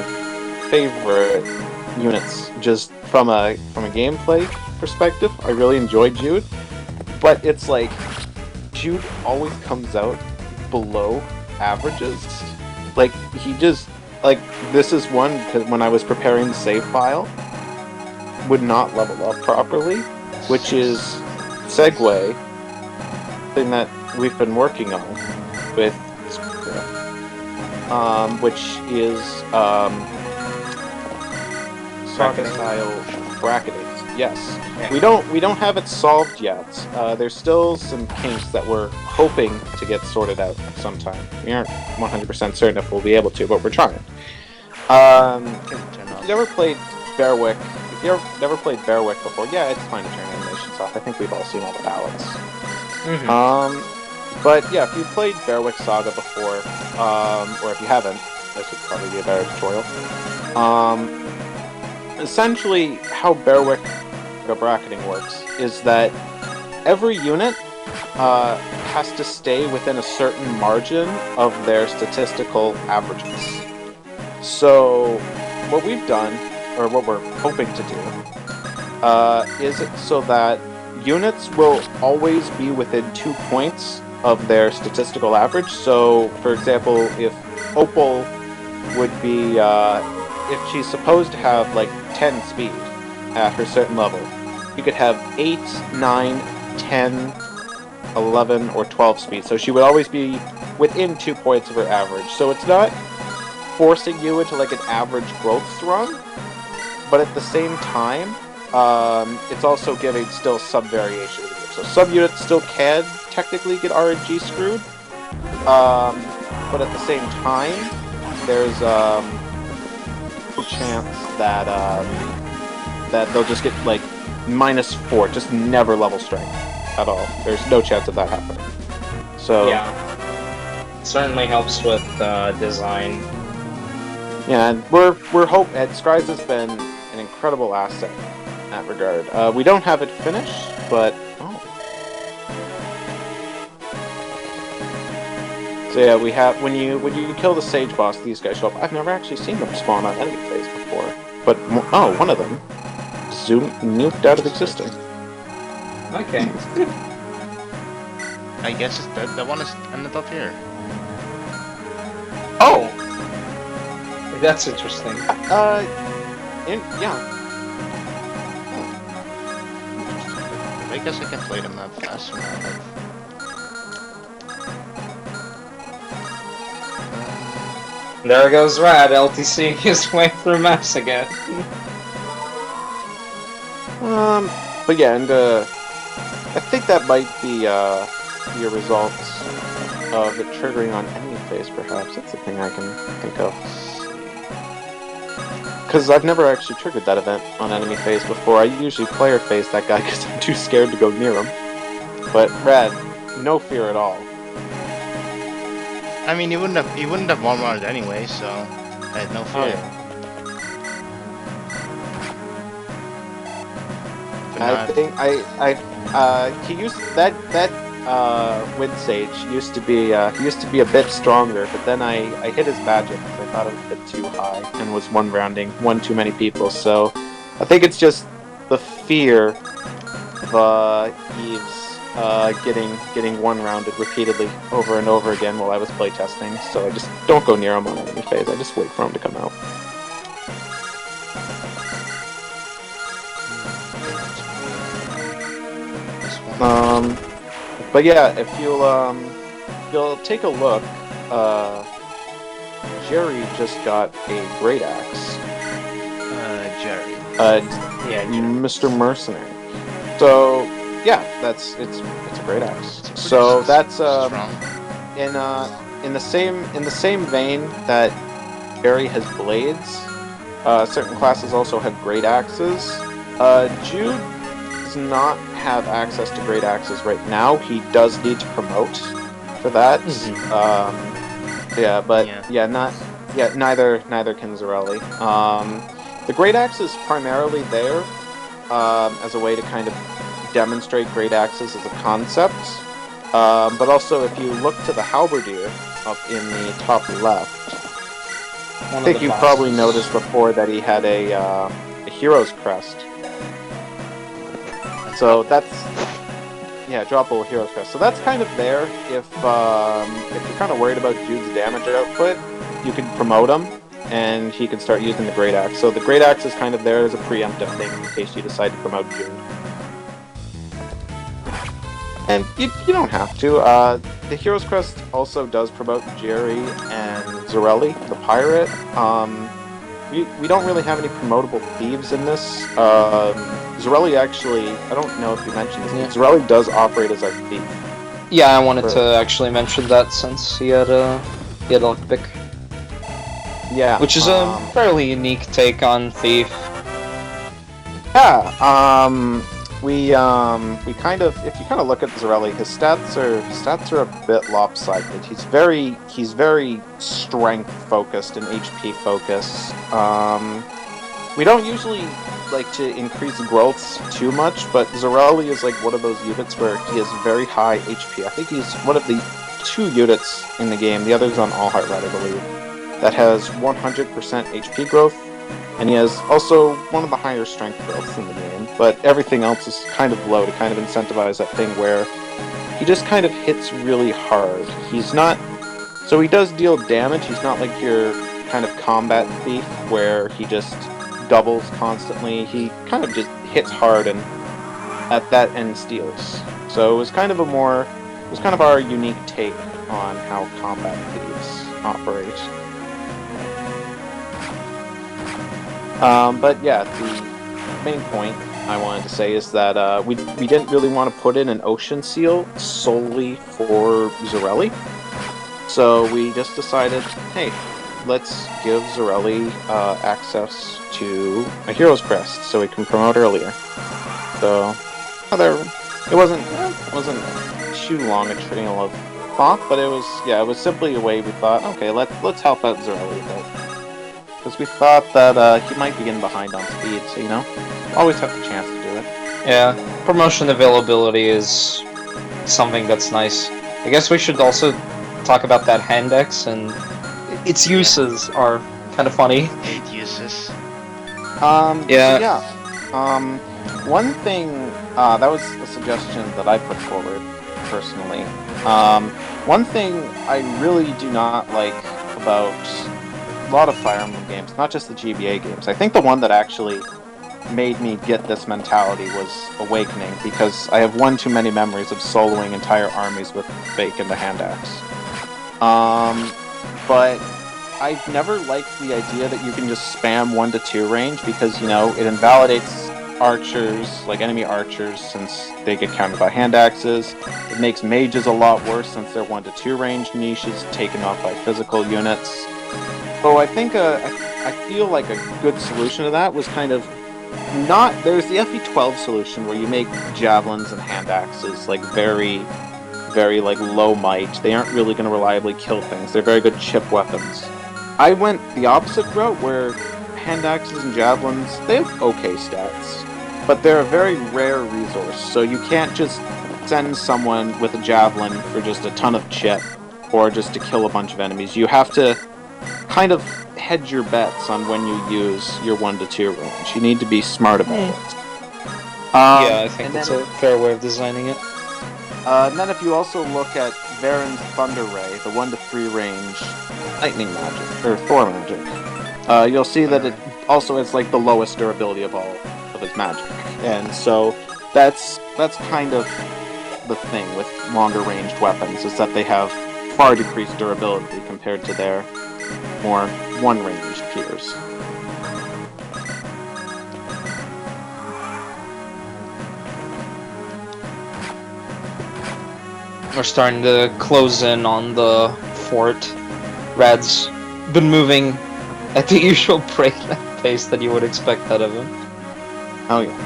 S4: favorite units just from a gameplay perspective. I really enjoy Jude, but it's like Jude always comes out below averages. Like he just like this is one because when I was preparing the save file would not level up properly, which is segue thing that we've been working on with which is Saga style bracketing. Yes,
S1: Yeah.
S4: we don't have it solved yet. There's still some kinks that we're hoping to get sorted out sometime. We aren't 100% certain if we'll be able to, but we're trying.
S2: Can turn
S4: If
S2: off.
S4: you never played Bearwick, if you've never played Bearwick before, yeah, it's fine to turn animations off. I think we've all seen all the ballots. But yeah, if you've played Bearwick Saga before, or if you haven't, this would probably be a better tutorial. Essentially, how Bearwick bracketing works is that every unit has to stay within a certain margin of their statistical averages. So, what we've done, or what we're hoping to do, is it so that units will always be within 2 points of their statistical average. So, for example, if Opal would be, if she's supposed to have like 10 speed at her certain level, you could have 8, 9, 10, 11, or 12 speed. So she would always be within 2 points of her average. So it's not forcing you into like an average growth run, but at the same time, it's also giving still some variation. So some units still can technically get RNG screwed, but at the same time, there's a chance that that they'll just get like -4, just never level strength at all. There's no chance of that happening. So
S1: Yeah. Certainly helps with design.
S4: yeah, and we're and Scry's has been an incredible asset in that regard. We don't have it finished, but so yeah, we have when you kill the Sage boss, these guys show up. I've never actually seen them spawn on enemy phase before, but one of them nuked out of existence.
S1: Okay.
S2: I guess it's the one is ended up here.
S1: Oh! That's interesting.
S4: Yeah.
S2: I guess I can play the map faster now.
S1: There goes Radd, LTC his way through maps again.
S4: But yeah, and I think that might be your results of it triggering on enemy phase, perhaps. That's the thing I can think of. Because I've never actually triggered that event on enemy phase before. I usually player phase that guy because I'm too scared to go near him. But Radd, no fear at all.
S2: I mean, he wouldn't have one-rounded anyway, so I had no fear.
S4: Oh, yeah.
S2: not.
S4: think he used that Wind Sage used to be a bit stronger, but then I hit his magic because I thought it was a bit too high and was one too many people. So I think it's just the fear of Eve's getting one rounded repeatedly over and over again while I was playtesting. So I just don't go near him on enemy phase. I just wait for him to come out. But yeah, if you'll take a look, Jerry just got a great axe.
S2: Jerry.
S1: Yeah,
S4: Mr. Mercenary. So yeah, it's a great axe. So that's
S2: Strong.
S4: in the same vein that Jerry has blades. Certain classes also have great axes. Jude does not have access to great axes right now. He does need to promote for that. Neither can Zarelli. The great axe is primarily there as a way to kind of demonstrate great axes as a concept. But also, if you look to the halberdier up in the top left, I think you probably noticed before that he had a hero's crest. So that's droppable hero's crest. So that's kind of there. If you're kind of worried about Jude's damage output, you can promote him, and he can start using the great axe. So the great axe is kind of there as a preemptive thing in case you decide to promote Jude. And you don't have to. The hero's crest also does promote Jerry and Zarelli, the pirate. We don't really have any promotable thieves in this. Zarelli actually, I don't know if you mentioned this, but Zarelli does operate as our thief.
S1: Yeah, I wanted to actually mention that since he had lockpick.
S4: Yeah.
S1: Which is a fairly unique take on thief.
S4: Yeah. We kind of, if you kind of look at Zarelli, his stats are a bit lopsided. He's very strength focused and HP focused. We don't usually like to increase growths too much, but Zarelli is like one of those units where he has very high HP. I think he's one of the 2 units in the game, the other's on All Heart Red, I believe, that has 100% HP growth, and he has also one of the higher strength growths in the game, but everything else is kind of low to kind of incentivize that thing where he just kind of hits really hard. So he does deal damage, he's not like your kind of combat thief where he just doubles constantly. He kind of just hits hard and at that end steals. So it was kind of our unique take on how combat thieves operate. But yeah, the main point I wanted to say is that we didn't really want to put in an ocean seal solely for Zarelli. So we just decided, hey, let's give Zarelli access to a hero's crest so he can promote earlier. So it wasn't too long a trail of thought, but it was simply a way we thought, okay, let's help out Zarelli a bit. Because we thought that he might be getting behind on speed, so always have the chance to do it.
S1: Yeah, promotion availability is something that's nice. I guess we should also talk about that hand X, and its uses are kind of funny.
S2: 8 uses.
S4: One thing that was a suggestion that I put forward personally. One thing I really do not like about a lot of Fire Emblem games, not just the GBA games. I think the one that actually made me get this mentality was Awakening, because I have one too many memories of soloing entire armies with Fake and the hand axe. But I've never liked the idea that you can just spam 1 to 2 range, because it invalidates archers, like enemy archers, since they get countered by hand axes. It makes mages a lot worse since they're 1 to 2 range niches taken off by physical units. So I think I feel like a good solution to that was kind of there's the FE12 solution where you make javelins and hand axes like very, very like low might. They aren't really going to reliably kill things. They're very good chip weapons. I went the opposite route where hand axes and javelins, they have okay stats. but they're a very rare resource, so you can't just send someone with a javelin for just a ton of chip, or just to kill a bunch of enemies. You have to kind of hedge your bets on when you use your 1 to 2 range. You need to be smart about it.
S1: Yeah, I think it's a fair way of designing it.
S4: And then if you also look at Varen's Thunder Ray, the 1 to 3 range lightning magic, or Thor magic, you'll see that it also has like the lowest durability of all of his magic. And so that's kind of the thing with longer ranged weapons, is that they have far decreased durability compared to their more one-ranged peers.
S1: We're starting to close in on the fort. Radd's been moving at the usual breakneck pace that you would expect out of him.
S4: Oh yeah.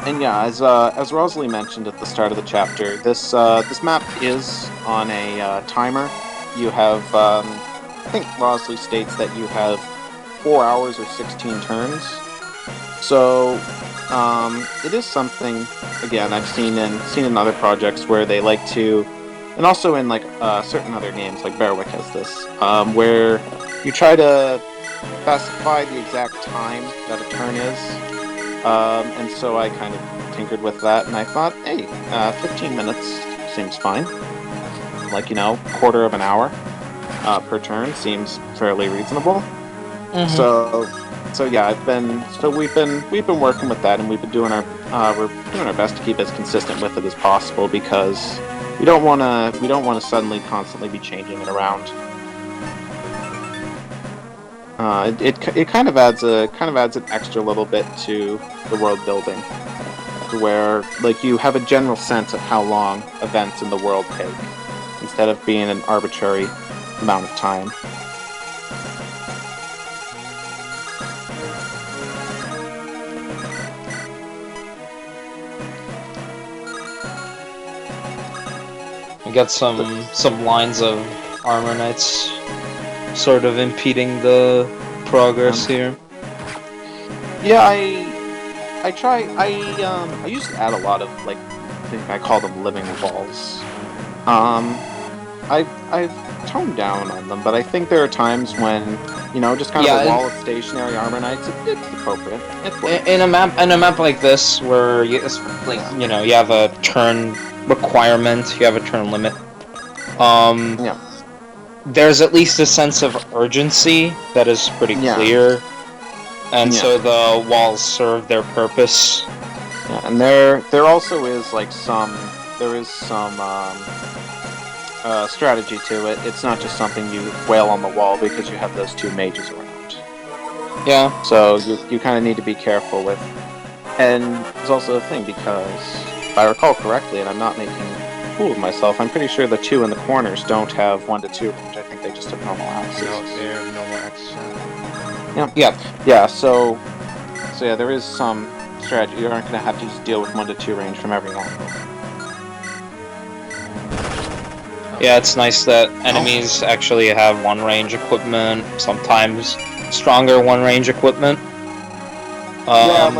S4: And yeah, as Rosalie mentioned at the start of the chapter, this map is on a timer. You have, I think Rosalie states that you have 4 hours or 16 turns. So, it is something, again, I've seen in other projects where they like to, and also in like certain other games, like Berwick has this, where you try to specify the exact time that a turn is. And so I kind of tinkered with that, and I thought, hey, 15 minutes seems fine. Like, quarter of an hour per turn seems fairly reasonable.
S1: Mm-hmm.
S4: So yeah, we've been working with that, and we've been doing we're doing our best to keep as consistent with it as possible, because we don't want to suddenly constantly be changing it around. It kind of adds an extra little bit to the world building, to where like you have a general sense of how long events in the world take, instead of being an arbitrary amount of time.
S1: We got some lines of armor knights sort of impeding the progress here.
S4: Yeah, I try. I used to add a lot of, like, I think I call them living walls. I've toned down on them, but I think there are times when, just kind of a wall of stationary armor knights, it's appropriate.
S1: In a map like this, where you have a turn requirement, you have a turn limit.
S4: Yeah.
S1: There's at least a sense of urgency that is pretty clear, and so the walls serve their purpose.
S4: Yeah, and there also is like some strategy to it. It's not just something you wail on the wall because you have those two mages around.
S1: Yeah.
S4: So you kind of need to be careful with. And there's also a thing, because if I recall correctly, and I'm not making a fool of myself, I'm pretty sure the two in the corners don't have 1 to 2 range. I think they just have normal axes.
S2: No, they're normal axes.
S4: Yeah. So yeah, there is some strategy. You aren't going to have to just deal with 1 to 2 range from every angle.
S1: Yeah, it's nice that enemies actually have 1 range equipment, sometimes stronger 1 range equipment.
S4: Yeah,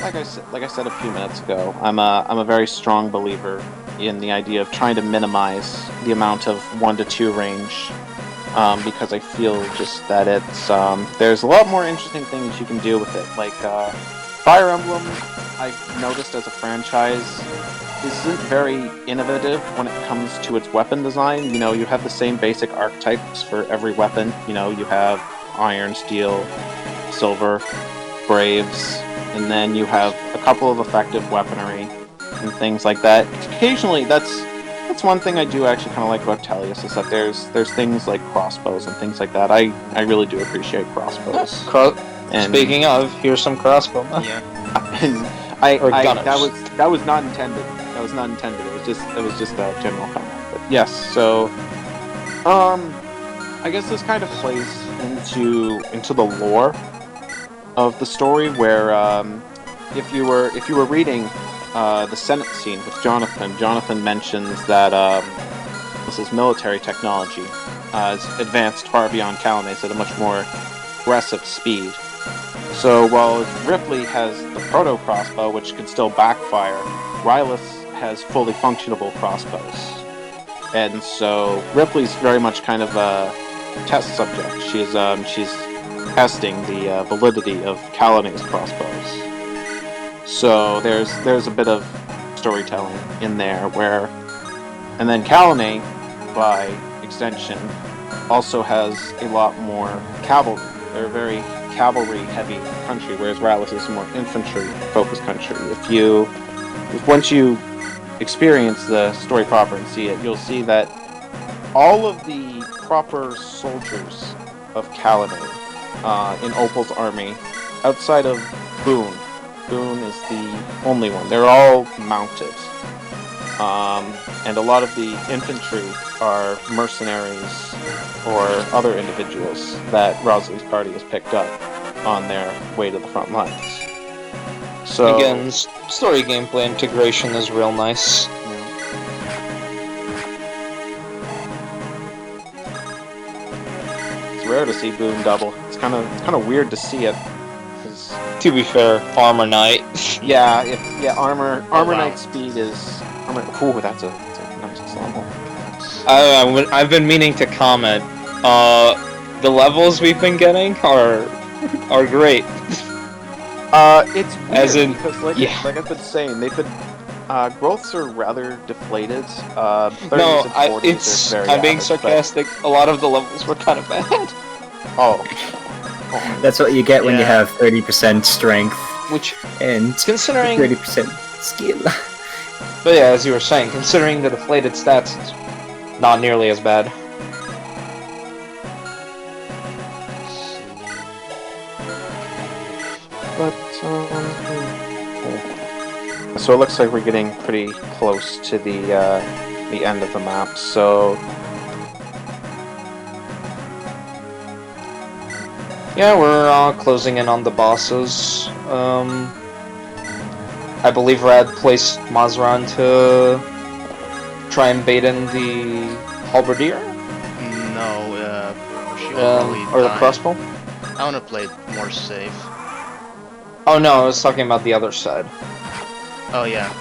S4: like I said a few minutes ago, I'm a very strong believer in the idea of trying to minimize the amount of 1 to 2 range, because I feel just that it's there's a lot more interesting things you can do with it. Like Fire Emblem, I've noticed as a franchise, isn't very innovative when it comes to its weapon design. You have the same basic archetypes for every weapon. You have iron, steel, silver, braves, and then you have a couple of effective weaponry and things like that. Occasionally, that's one thing I do actually kind of like about Tellius, is that there's things like crossbows and things like that. I really do appreciate crossbows.
S1: Speaking of, here's some crossbow.
S2: Yeah.
S4: That was not intended. That was not intended. It was just a general comment. But yes, so I guess this kind of plays into the lore of the story, where if you were reading the Senate scene with Jonathan mentions that this is military technology has advanced far beyond Kalina's at a much more aggressive speed. So while Ripley has the proto crossbow, which can still backfire, Rylus has fully functionable crossbows. And so Ripley's very much kind of a test subject. She's testing the validity of Kalinai's crossbows. So there's a bit of storytelling in there where, and then Kalinai, by extension, also has a lot more cavalry. They're a very cavalry-heavy country, whereas Rylus is a more infantry-focused country. Once you experience the story proper and see it, you'll see that all of the proper soldiers of Kalinai in Opal's army, outside of Boone is the only one. They're all mounted. And a lot of the infantry are mercenaries or other individuals that Rosalie's party has picked up on their way to the front lines. So
S1: Again, story gameplay integration is real nice.
S4: It's rare to see Boone double. It's kind of weird to see it. 'Cause,
S1: To be fair, Armor Knight.
S4: armor
S2: wow.
S4: knight speed is armor. Ooh, that's a nice example.
S1: I've been meaning to comment. The levels we've been getting are great.
S4: It's weird
S1: As in-
S4: because like I've been saying, they've been growths are rather deflated. 30s
S1: No,
S4: and 40s are very
S1: I'm being
S4: average,
S1: sarcastic. A lot of the levels were kind of bad.
S4: But, oh,
S3: That's what you get when you
S2: Yeah.
S3: have 30% strength
S1: Which,
S3: and
S1: considering,
S3: 30% skill.
S1: but yeah, as you were saying, considering the deflated stats, it's not nearly as bad.
S4: but so it looks like we're getting pretty close to the end of the map. So
S1: Yeah, we're closing in on the bosses. I believe Radd placed Mazran to try and bait in the halberdier,
S2: No, she will probably
S1: or the
S2: die.
S1: crossbow.
S2: I wanna play it more safe.
S1: Oh no, I was talking about the other side.
S2: Oh yeah.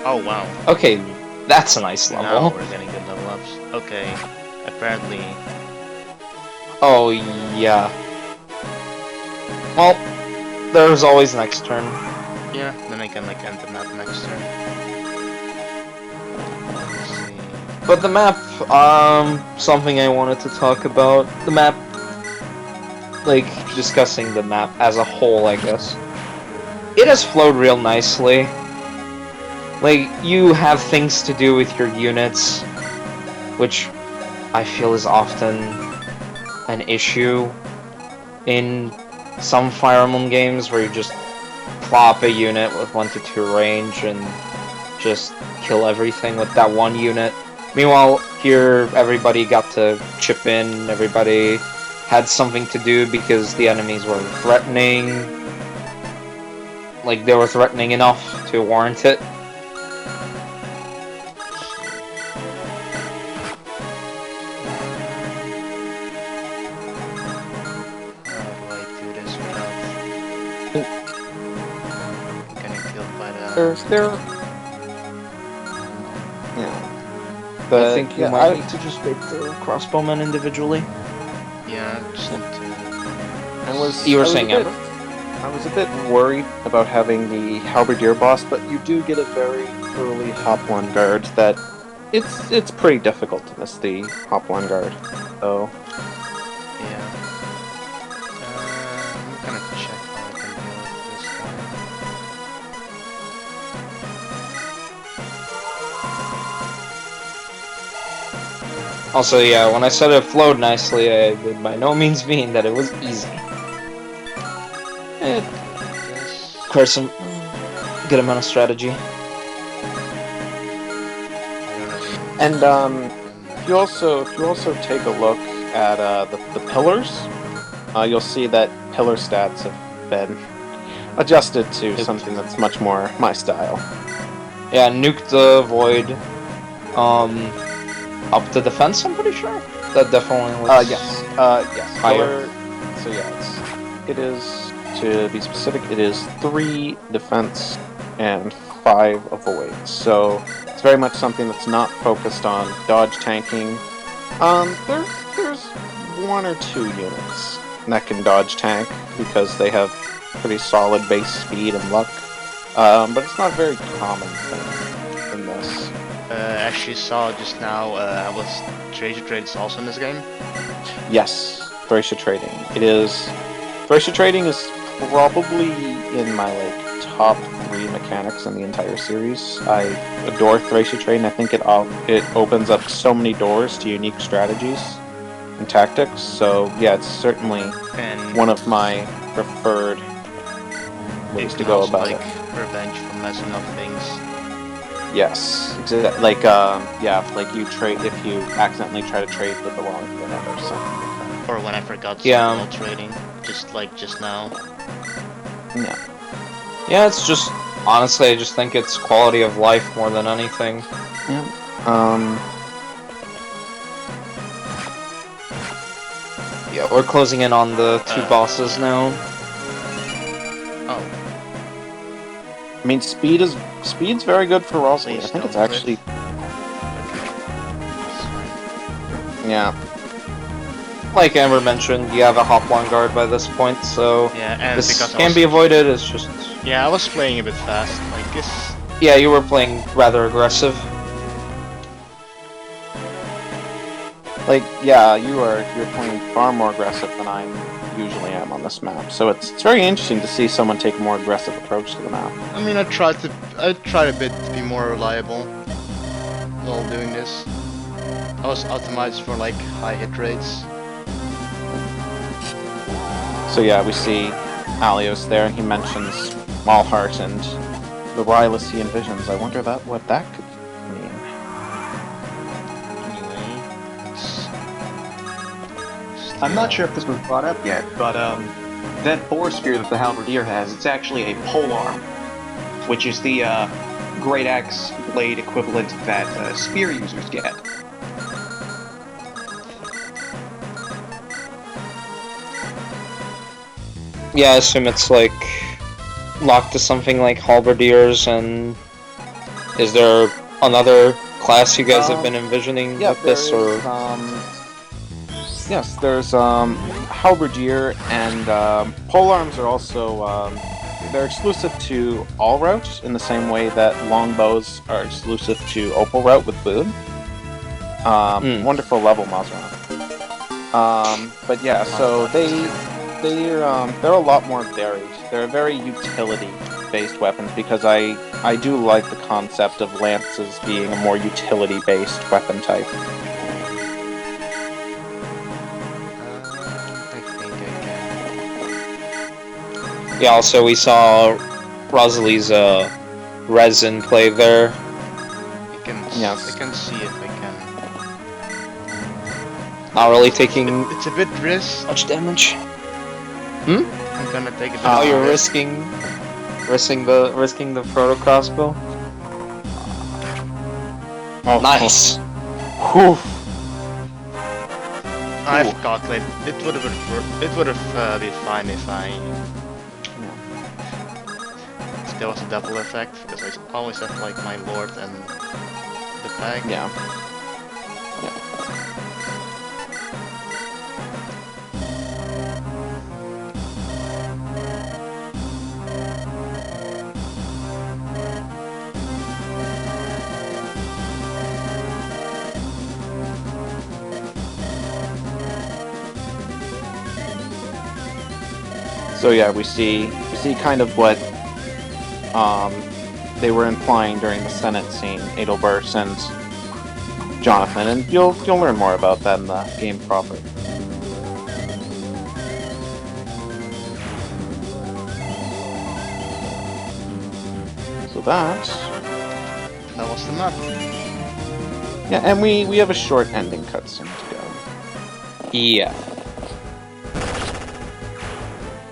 S2: Oh wow.
S1: Okay, that's a nice
S2: Now
S1: level.
S2: we're getting good level ups. Okay. Apparently.
S1: Oh yeah. Well, there's always next turn.
S2: Yeah, then I can like end the map next turn. Let's see.
S1: But the map, something I wanted to talk about. The map, like, discussing the map as a whole, I guess. It has flowed real nicely. Like, you have things to do with your units, which I feel is often an issue in some Fire Emblem games where you just plop a unit with 1 to 2 range and just kill everything with that one unit. Meanwhile, here everybody got to chip in, everybody had something to do because the enemies were threatening. Like, they were threatening enough to warrant it.
S2: How do I do this without getting killed by the...
S4: yeah.
S1: I
S4: But
S1: think you might need to just bait the crossbowmen individually.
S2: Yeah, just need to...
S1: You were saying,
S4: I was a bit worried about having the halberdier boss, but you do get a very early hop one guard that it's pretty difficult to miss the hop one guard. So
S2: Yeah. I'm gonna check how I can deal with this guy.
S1: Also, yeah, when I said it flowed nicely, I did by no means mean that it was easy. It
S2: This...
S1: requires some good amount of strategy.
S2: I don't know.
S4: and if you also take a look at the pillars, you'll see that pillar stats have been adjusted to something that's much more my style.
S1: Yeah, nuke the void. Up the defense, I'm pretty sure. That definitely was.
S4: Yes.
S1: Higher.
S4: So yeah, it is, to be specific, it is 3 defense and 5 avoid. So it's very much something that's not focused on dodge tanking. There's 1 or 2 units that can dodge tank because they have pretty solid base speed and luck. But it's not a very common thing in this.
S2: Actually saw just now, was Treasure Trades also in this game?
S4: Yes, Thracia Trading. Thracia Trading is probably in my top 3 mechanics in the entire series. I adore Thracia Trading. I think it opens up so many doors to unique strategies and tactics. So yeah, it's certainly one of my preferred ways to go about it.
S2: Revenge for messing up things.
S4: Yes, exactly. You trade if you accidentally try to trade with the wrong unit or something.
S2: Or when I forgot to trading, just now.
S4: Yeah.
S1: Yeah, it's just honestly, I just think it's quality of life more than anything.
S4: Yeah.
S1: Yeah, we're closing in on the 2 bosses now.
S2: Oh.
S4: I mean, speed's very good for Rosalie. I
S2: Please
S4: think it's
S2: don't
S4: actually. Yeah.
S1: Like Amber mentioned, you have a hop-on guard by this point, so
S2: Yeah, and
S1: this
S2: because
S1: can be avoided. It's just.
S2: Yeah, I was playing a bit fast. Like this.
S1: Yeah, you were playing rather aggressive.
S4: You're playing far more aggressive than I usually am on this map. So it's very interesting to see someone take a more aggressive approach to the map.
S2: I mean, I tried a bit to be more reliable while doing this. I was optimized for high hit rates.
S4: So yeah, we see Alios there, and he mentions Malhart and the Rylus he envisions. I wonder what that could mean.
S2: Anyway,
S5: I'm not sure if this was brought up yet, but that boar spear that the halberdier has, it's actually a polearm, which is the great axe blade equivalent that spear users get.
S1: Yeah, I assume it's locked to something like halberdiers, and is there another class you guys have been envisioning with this, or?
S4: Yes, there's halberdier, and polearms are also they're exclusive to all routes in the same way that longbows are exclusive to opal route with boon. Wonderful level, Mazran. But yeah, so they're a lot more varied. They're very utility-based weapons because I do like the concept of lances being a more utility-based weapon type.
S2: I think I can.
S1: Yeah. Also, we saw Rosalie's resin play there.
S4: Yes.
S2: I can see if I can.
S1: Not really taking
S2: It's a bit risk.
S1: much damage.
S2: I'm gonna take a bit.
S1: Oh,
S2: of
S1: you're
S2: risk.
S1: risking the proto crossbow.
S4: Oh,
S1: Nice.
S4: Whew.
S2: I forgot. It would have been fine if there was a double effect, because I always have my lord and the bag.
S4: Yeah. So yeah, we see kind of what they were implying during the Senate scene, Adelbert and Jonathan, and you'll learn more about that in the game proper. So that
S2: was the map.
S4: yeah, and we have a short ending cutscene to go.
S1: Yeah.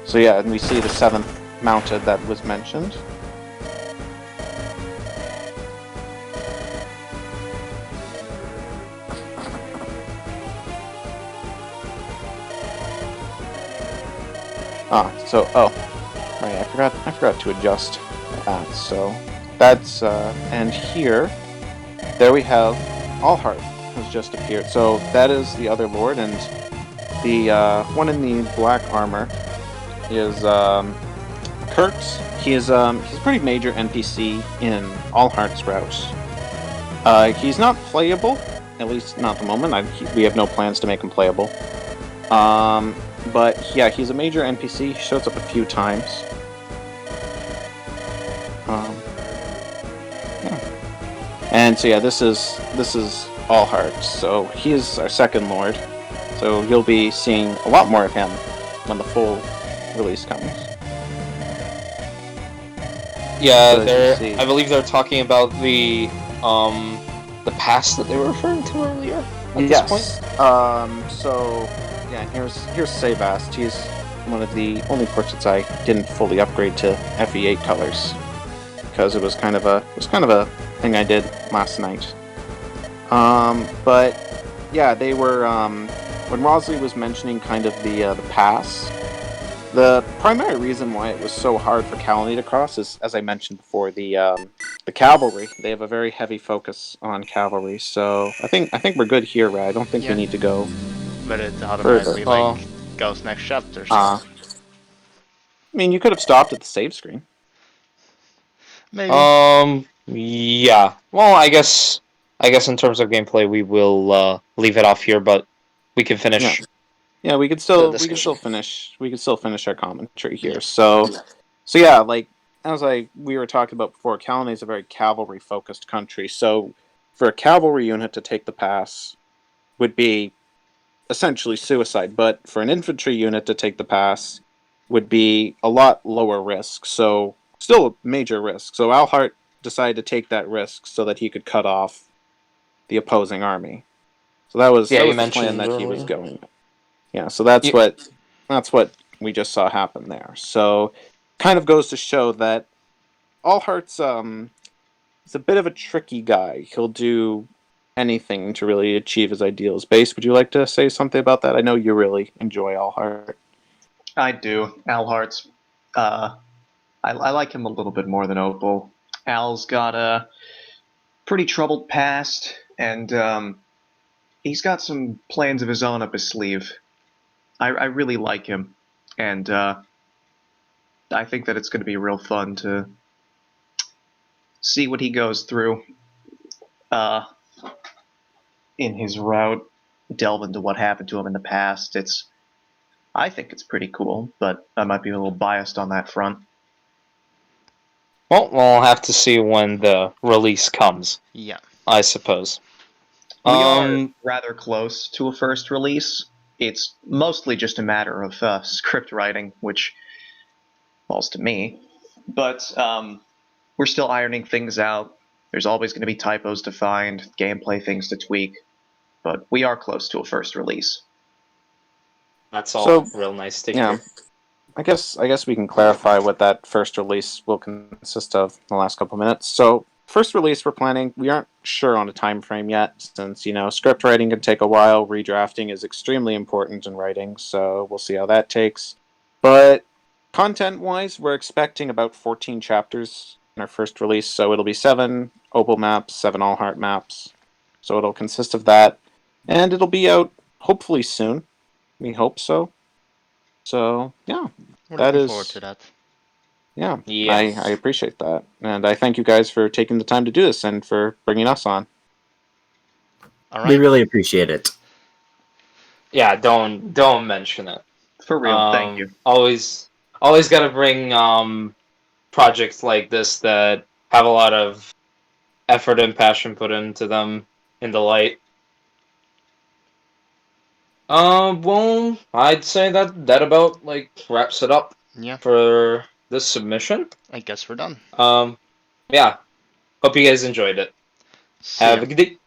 S4: So yeah, and we see the 7th mounted that was mentioned. Right, I forgot to adjust that. So that's and here, there we have Allheart has just appeared. So that is the other lord, and the one in the black armor is Kurtz. He's a pretty major NPC in Allheart's route. He's not playable, at least not at the moment. We have no plans to make him playable. But yeah, he's a major NPC. He shows up a few times. Yeah. And so yeah, this is Allheart. So he is our second lord. So you'll be seeing a lot more of him when the full release comes.
S1: Yeah,
S4: So as you see-
S1: I believe they're talking about the past that they were referring to earlier. At this point.
S4: So yeah, here's Sebast. He's one of the only portraits I didn't fully upgrade to FE8 colors because it was kind of a thing I did last night. But yeah, they were when Rosalie was mentioning kind of the pass. The primary reason why it was so hard for Calony to cross is, as I mentioned before, the cavalry. They have a very heavy focus on cavalry, so I think we're good here, Ray. I don't think we need to go.
S2: But it automatically
S1: Further.
S2: goes next chapter. So
S4: I mean, you could have stopped at the save screen.
S2: maybe.
S1: Yeah. Well, I guess in terms of gameplay, we will leave it off here, but we can finish.
S4: Yeah, we could still
S1: discussion.
S4: finish our commentary here. So yeah, like as we were talking about before, Calony is a very cavalry focused country. So for a cavalry unit to take the pass would be essentially suicide, but for an infantry unit to take the pass would be a lot lower risk. So still a major risk. So Allheart decided to take that risk so that he could cut off the opposing army. So that was the plan that he was going with. Yeah, so that's what we just saw happen there. So kind of goes to show that Allheart's is a bit of a tricky guy. He'll do anything to really achieve his ideals. Base, would you like to say something about that? I know you really enjoy Allheart.
S5: I do. Allheart's. I like him a little bit more than Opal. Al's got a pretty troubled past, and he's got some plans of his own up his sleeve. I really like him, and I think that it's going to be real fun to see what he goes through in his route, delve into what happened to him in the past. I think it's pretty cool, but I might be a little biased on that front.
S1: Well, we'll have to see when the release comes.
S2: Yeah.
S1: I suppose.
S5: We are rather close to a first release. It's mostly just a matter of script writing, which falls to me. But we're still ironing things out. There's always going to be typos to find, gameplay things to tweak. But we are close to a first release.
S1: That's all real nice to hear.
S4: I guess we can clarify what that first release will consist of in the last couple minutes. So first release we're planning, we aren't sure on a time frame yet, since script writing can take a while. Redrafting is extremely important in writing, so we'll see how that takes. But content wise, we're expecting about 14 chapters in our first release, so it'll be 7 Opal maps, 7 Allheart maps. So it'll consist of that. And it'll be out hopefully soon. We hope so. So yeah.
S2: We're
S4: That
S2: looking
S4: is-
S2: forward to that.
S4: Yeah,
S1: Yes.
S4: I appreciate that. And I thank you guys for taking the time to do this and for bringing us on.
S2: All
S3: We
S2: right.
S3: really appreciate it.
S1: Yeah, don't mention it.
S5: For real, thank you.
S1: Always got to bring projects like this that have a lot of effort and passion put into them in the light. Well, I'd say that about wraps it up
S2: Yeah.
S1: for this submission.
S2: I guess we're done.
S1: Yeah. Hope you guys enjoyed it.
S2: See
S1: Have
S2: ya.
S1: a good day.